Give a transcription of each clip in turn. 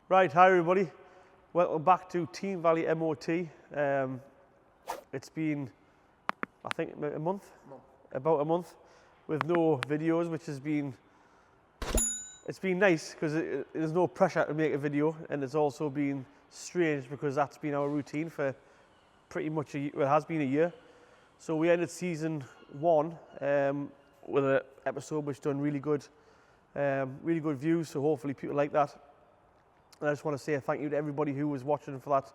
Right, hi everybody. Welcome back to Team Valley MOT. It's been, I think, about a month with no videos, which has been, it's been nice because there's no pressure to make a video, and it's also been strange because that's been our routine for pretty much it has been a year. So we ended season 1 with an episode which done really good views. So hopefully people like that. And I just want to say a thank you to everybody who was watching for that.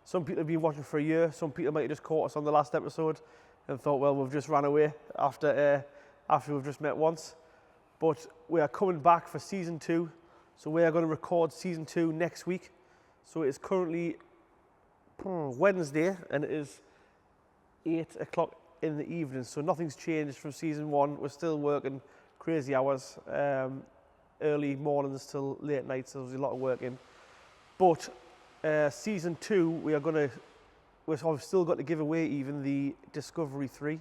Some people have been watching for a year. Some people might have just caught us on the last episode and thought, well, we've just ran away after we've just met once. But we are coming back for season 2. So we are going to record season 2 next week. So it is currently Wednesday and it is 8 o'clock in the evening. So nothing's changed from season 1. We're still working crazy hours. Early mornings till late nights, so there's a lot of work in. But season 2, we've still got to give away even the Discovery 3.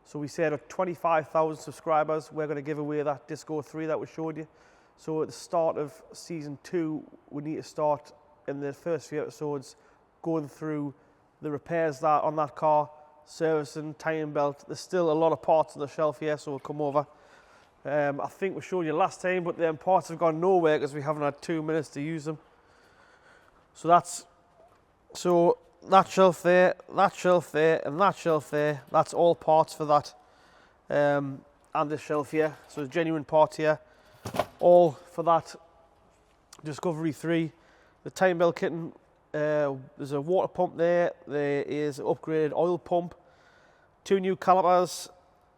So we said at 25,000 subscribers, we're going to give away that Disco 3 that we showed you. So at the start of season 2, we need to start in the first few episodes going through the repairs that on that car, servicing, tying belt. There's still a lot of parts on the shelf here, so we'll come over. I think we showed you last time, but them parts have gone nowhere because we haven't had 2 minutes to use them. So that shelf there, that shelf there, and that shelf there, that's all parts for that. And this shelf here, so genuine parts here, all for that Discovery 3. The time belt kitten, there's a water pump there, there is an upgraded oil pump, 2 new calipers,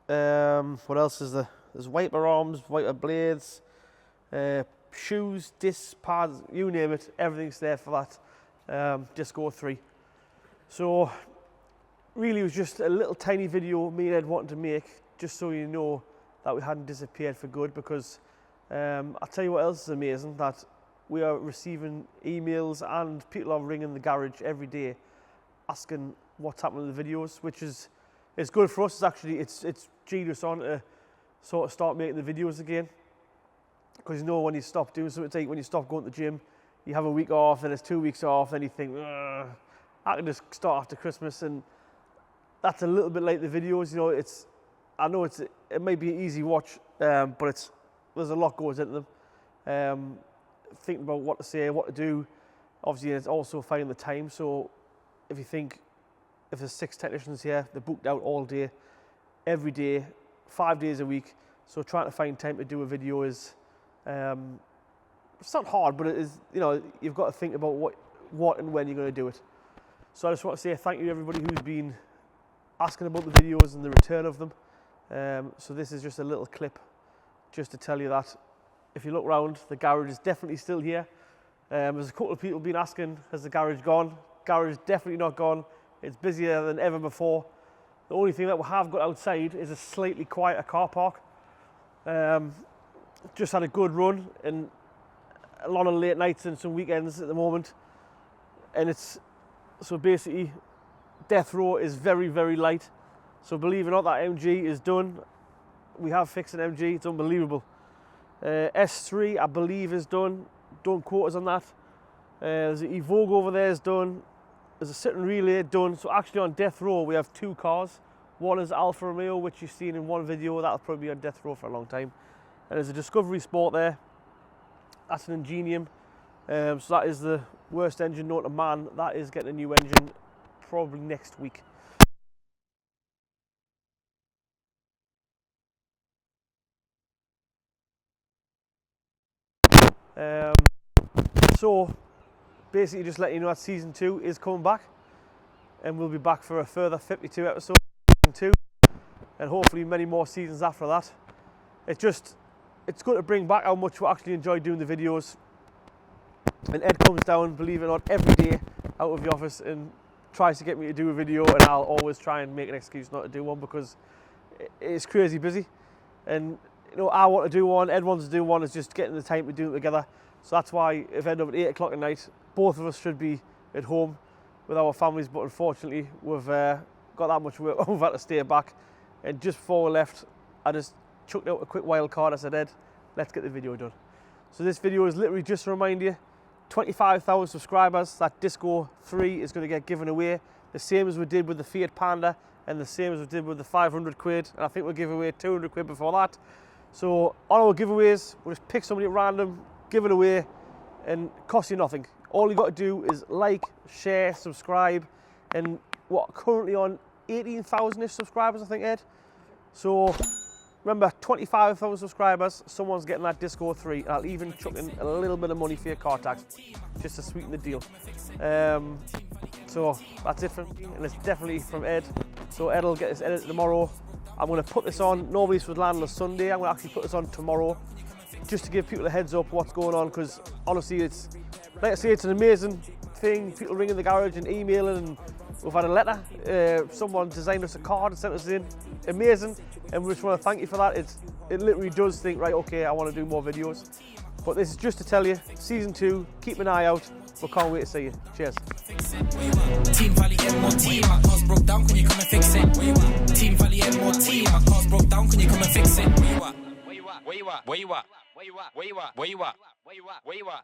what else is there? There's wiper arms, wiper blades, shoes, discs, pads, you name it, everything's there for that Disco 3. So really it was just a little tiny video me and Ed wanted to make just so you know that we hadn't disappeared for good, because I'll tell you what else is amazing, that we are receiving emails and people are ringing the garage every day asking what's happening to the videos, which is it's good for us. It's genius on to sort of start making the videos again, because you know when you stop doing something, it's like when you stop going to the gym, you have a week off, then it's 2 weeks off, then you think, I can just start after Christmas. And that's a little bit like the videos, you know. I know it might be an easy watch, but there's a lot goes into them. Thinking about what to say, what to do. Obviously, it's also finding the time. So if you think, if there's 6 technicians here, they're booked out all day, every day, 5 days a week, so trying to find time to do a video is, it's not hard, but it is, you know, you've got to think about what and when you're going to do it. So I just want to say thank you to everybody who's been asking about the videos and the return of them. So this is just a little clip just to tell you that if you look around, the garage is definitely still here. There's a couple of people been asking, has the garage gone? Garage is definitely not gone. It's busier than ever before. The only thing that we have got outside is a slightly quieter car park. Just had a good run and a lot of late nights and some weekends at the moment. And it's, so basically, death row is very, very light. So believe it or not, that MG is done. We have fixed an MG, it's unbelievable. S3, I believe, is done. Don't quote us on that. There's an Evoque over there is done. There's a sitting relay done. So actually on death row we have 2 cars. One is Alfa Romeo, which you've seen in one video. That'll probably be on death row for a long time. And there's a Discovery Sport there. That's an Ingenium. So that is the worst engine known to man. That is getting a new engine probably next week. So basically just letting you know that season 2 is coming back, and we'll be back for a further 52 episodes in 2, and hopefully many more seasons after that. It's good to bring back how much we actually enjoy doing the videos. And Ed comes down, believe it or not, every day out of the office and tries to get me to do a video, and I'll always try and make an excuse not to do one because it's crazy busy. And you know, I want to do one, Ed wants to do one, it's just getting the time to do it together. So that's why if I end up at 8 o'clock at night, both of us should be at home with our families, but unfortunately we've got that much work, we've had to stay back. And just before we left, I just chucked out a quick wild card. I said, Ed, let's get the video done. So this video is literally just to remind you, 25,000 subscribers, that Disco 3 is going to get given away. The same as we did with the Fiat Panda and the same as we did with the 500 quid. And I think we'll give away 200 quid before that. So on our giveaways, we'll just pick somebody at random, give it away, and it costs you nothing. All you've got to do is like, share, subscribe, and what, currently on 18,000-ish subscribers, I think, Ed. So remember, 25,000 subscribers, someone's getting that Disco 3. I'll even chuck in a little bit of money for your car tax, just to sweeten the deal. So that's it from me, and it's definitely from Ed. So Ed will get this edited tomorrow. I'm going to put this on, normally this would land on a Sunday, I'm going to actually put this on tomorrow, just to give people a heads up what's going on, because honestly, it's, like I say, it's an amazing thing. People ringing the garage and emailing, and we've had a letter. Someone designed us a card and sent us in. Amazing, and we just want to thank you for that. It literally does think, right, okay, I want to do more videos. But this is just to tell you, season 2, keep an eye out. We can't wait to see you. Cheers. Team Valley MOT, my car's broke down, can you come and fix it? Team Valley MOT, my car's broke down, can you come and fix it? Where you at? Where you at? Where you at? Where you at? Where you at? Where you at? Where you at? Where you at? Where you at?